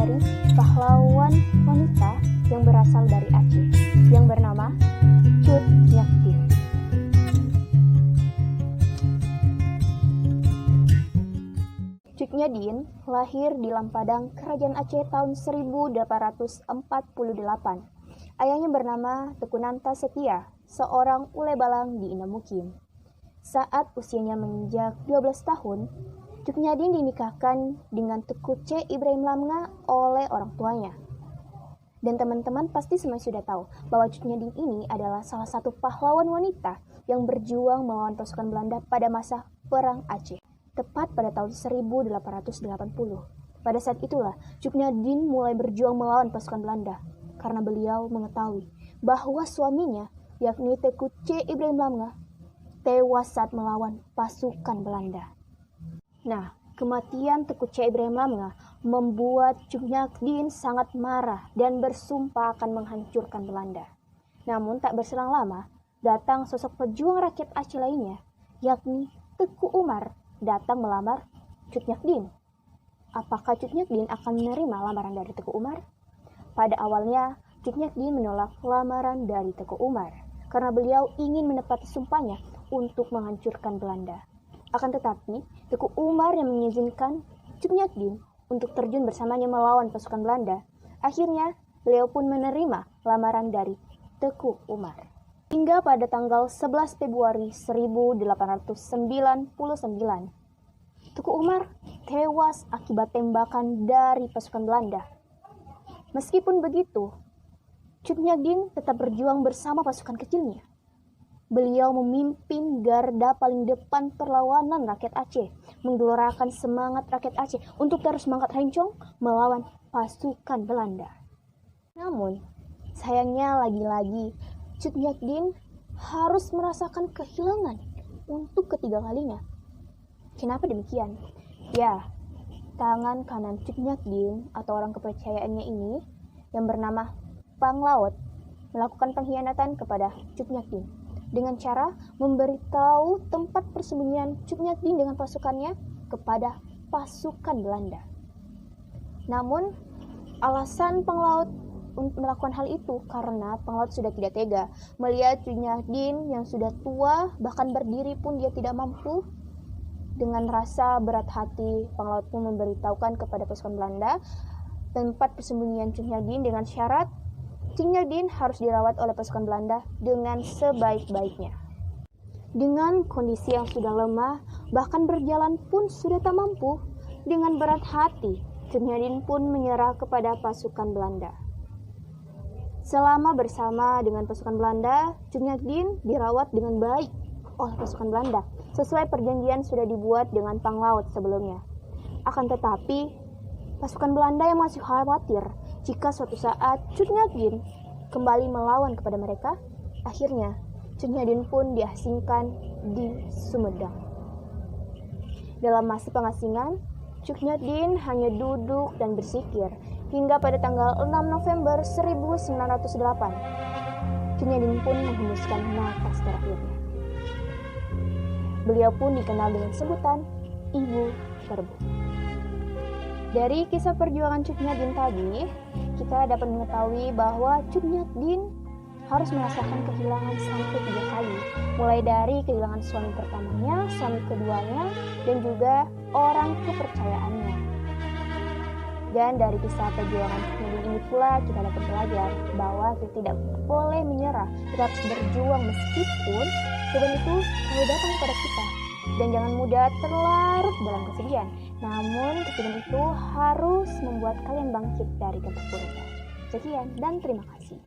dari pahlawan wanita yang berasal dari Aceh yang bernama Cut Nyak Dien. Cut Nyak Dien lahir di Lampadang, Kerajaan Aceh tahun 1848. Ayahnya bernama Teku Nanta Setia, seorang ule balang di Inamukim. Saat usianya menginjak 12 tahun, Cut Nyak Dien dinikahkan dengan Teku C. Ibrahim Lamnga oleh orang tuanya. Dan teman-teman pasti semua sudah tahu bahwa Cut Nyak Dien ini adalah salah satu pahlawan wanita yang berjuang melawan pasukan Belanda pada masa Perang Aceh, tepat pada tahun 1880. Pada saat itulah Cut Nyak Dien mulai berjuang melawan pasukan Belanda karena beliau mengetahui bahwa suaminya, yakni Teku C. Ibrahim Lamnga, tewas saat melawan pasukan Belanda. Nah, kematian Teku C. Ibrahim Lamnga membuat Cut Nyak Dien sangat marah dan bersumpah akan menghancurkan Belanda. Namun tak berselang lama, datang sosok pejuang rakyat Aceh lainnya, yakni Teku Umar, datang melamar Cut Nyak Dien. Apakah Cut Nyak Dien akan menerima lamaran dari Teku Umar? Pada awalnya, Cut Nyak Dien menolak lamaran dari Teku Umar karena beliau ingin menepati sumpahnya untuk menghancurkan Belanda. Akan tetapi, Teku Umar yang mengizinkan Cut Nyak Dien untuk terjun bersamanya melawan pasukan Belanda. Akhirnya, beliau pun menerima lamaran dari Teku Umar. Hingga pada tanggal 11 Februari 1899, Teku Umar tewas akibat tembakan dari pasukan Belanda. Meskipun begitu, Cut Nyak Dien tetap berjuang bersama pasukan kecilnya. Beliau memimpin garda paling depan perlawanan rakyat Aceh, menggelorakan semangat rakyat Aceh untuk terus mengangkat rencong melawan pasukan Belanda. Namun, sayangnya lagi-lagi Cut Nyak Dien harus merasakan kehilangan untuk ketiga kalinya. Kenapa demikian? Ya, tangan kanan Cut Nyak Dien atau orang kepercayaannya ini yang bernama Panglaut melakukan pengkhianatan kepada Cut Nyak Dien dengan cara memberitahu tempat persembunyian Cut Nyak Dien dengan pasukannya kepada pasukan Belanda. Namun, alasan Panglaut untuk melakukan hal itu karena Panglaut sudah tidak tega melihat Cut Nyak Dien yang sudah tua, bahkan berdiri pun dia tidak mampu. Dengan rasa berat hati, Panglaut pun memberitahukan kepada pasukan Belanda tempat persembunyian Cut Nyak Dien dengan syarat Cut Nyak Dien harus dirawat oleh pasukan Belanda dengan sebaik-baiknya. Dengan kondisi yang sudah lemah, bahkan berjalan pun sudah tak mampu, dengan berat hati, Cut Nyak Dien pun menyerah kepada pasukan Belanda. Selama bersama dengan pasukan Belanda, Cut Nyak Dien dirawat dengan baik oleh pasukan Belanda, sesuai perjanjian sudah dibuat dengan Panglaut sebelumnya. Akan tetapi, pasukan Belanda yang masih khawatir jika suatu saat Cut Nyak Dien kembali melawan kepada mereka, akhirnya Cut Nyak Dien pun diasingkan di Sumedang. Dalam masa pengasingan, Cut Nyak Dien hanya duduk dan bersikir hingga pada tanggal 6 November 1908. Cut Nyak Dien pun menghembuskan nafas terakhirnya. Beliau pun dikenal dengan sebutan Ibu Serbu. Dari kisah perjuangan Cut Nyak Dien tadi, kita dapat mengetahui bahwa Cut Nyak Dien harus merasakan kehilangan sampai 3 kali, mulai dari kehilangan suami pertamanya, suami keduanya, dan juga orang kepercayaannya. Dan dari kisah perjuangan Cut Nyak Dien ini pula kita dapat belajar bahwa kita tidak boleh menyerah, kita harus berjuang meskipun cobaan itu selalu datang kepada kita. Dan jangan mudah terlarut dalam kesedihan. Namun, kesedihan itu harus membuat kalian bangkit dari keterpurukan. Sekian dan terima kasih.